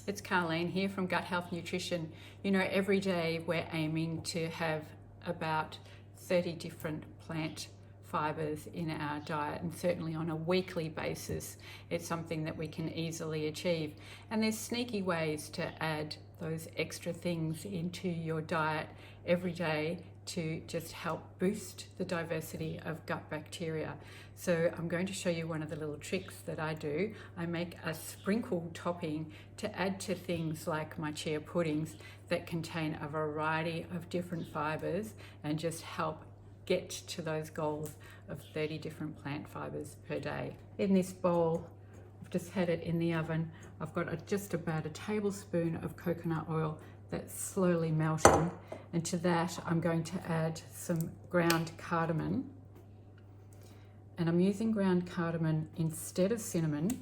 it's Carleen here from Gut Health Nutrition. You know, every day we're aiming to have about 30 different plant fibers in our diet, and certainly on a weekly basis it's something that we can easily achieve. And there's sneaky ways to add those extra things into your diet every day to just help boost the diversity of gut bacteria. So I'm going to show you one of the little tricks that I do. I make a sprinkle topping to add to things like my chia puddings that contain a variety of different fibers and just help get to those goals of 30 different plant fibers per day. In this bowl, I've just had it in the oven. I've got just about a tablespoon of coconut oil that's slowly melting, and to that I'm going to add some ground cardamom, and I'm using ground cardamom instead of cinnamon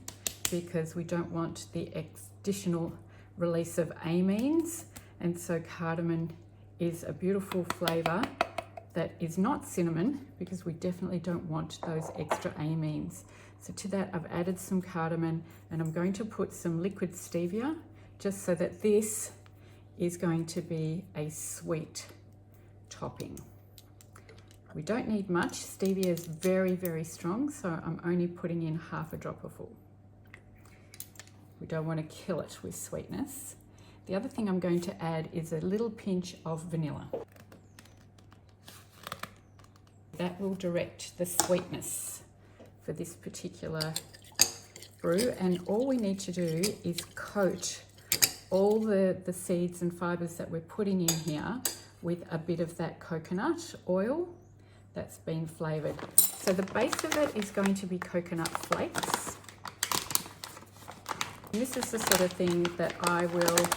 because we don't want the additional release of amines, and so cardamom is a beautiful flavor that is not cinnamon because we definitely don't want those extra amines. So to that I've added some cardamom, and I'm going to put some liquid stevia just so that this is going to be a sweet topping. We don't need much. Stevia is very, very strong, so I'm only putting in half a dropper full. We don't want to kill it with sweetness. The other thing I'm going to add is a little pinch of vanilla. That will direct the sweetness for this particular brew, and all we need to do is coat all the seeds and fibers that we're putting in here with a bit of that coconut oil that's been flavored. So the base of it is going to be coconut flakes. And this is the sort of thing that I will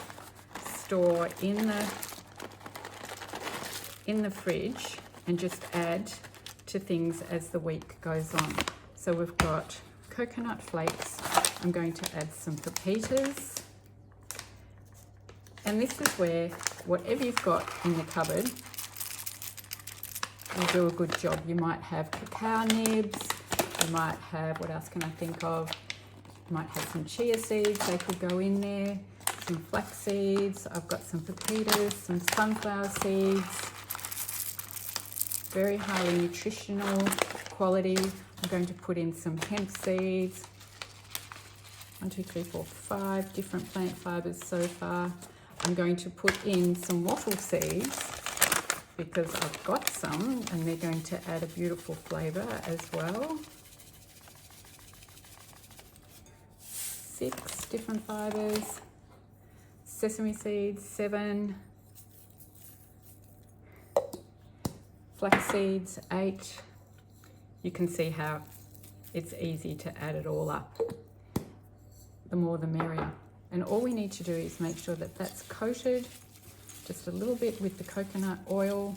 store in the fridge and just add to things as the week goes on. So we've got coconut flakes. I'm going to add some pepitas. And this is where whatever you've got in the cupboard will do a good job. You might have cacao nibs, you might have, what else can I think of? You might have some chia seeds, they could go in there, some flax seeds, I've got some pepitas, some sunflower seeds, very highly nutritional quality. I'm going to put in some hemp seeds. 1, 2, 3, 4, 5 different plant fibers so far. I'm going to put in some wattle seeds because I've got some, and they're going to add a beautiful flavour as well. 6 different fibres. Sesame seeds, 7. Flax seeds, 8. You can see how it's easy to add it all up. The more the merrier. And all we need to do is make sure that that's coated just a little bit with the coconut oil.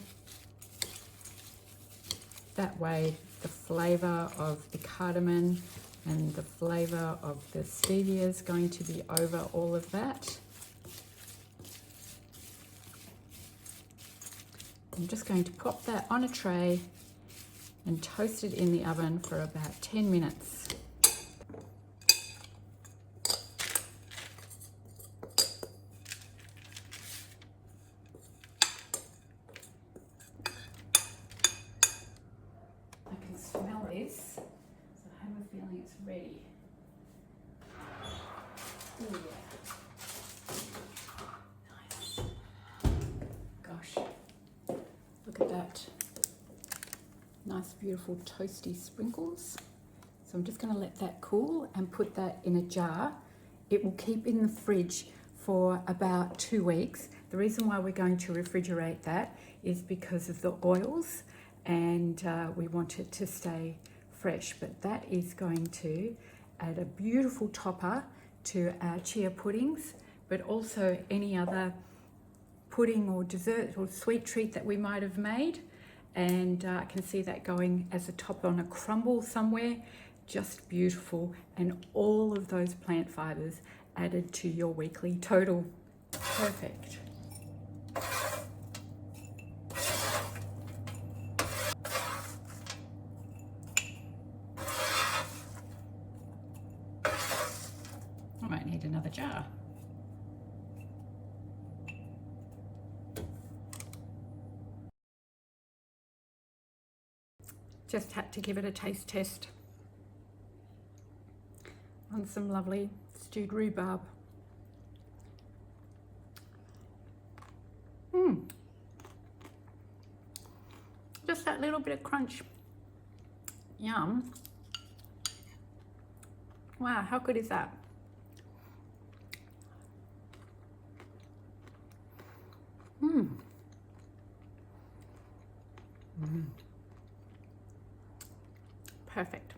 That way the flavour of the cardamom and the flavour of the stevia is going to be over all of that. I'm just going to pop that on a tray and toast it in the oven for about 10 minutes. Smell this, so I have a feeling it's ready. Oh yeah, nice. Gosh, look at that. Nice, beautiful, toasty sprinkles. So I'm just going to let that cool and put that in a jar. It will keep in the fridge for about 2 weeks. The reason why we're going to refrigerate that is because of the oils, and we want it to stay fresh. But that is going to add a beautiful topper to our chia puddings, but also any other pudding or dessert or sweet treat that we might have made. And I can see that going as a top on a crumble somewhere. Just beautiful, and all of those plant fibers added to your weekly total. Perfect. I might need another jar. Just had to give it a taste test on some lovely stewed rhubarb. Just that little bit of crunch. Yum. Wow, how good is that? Perfect.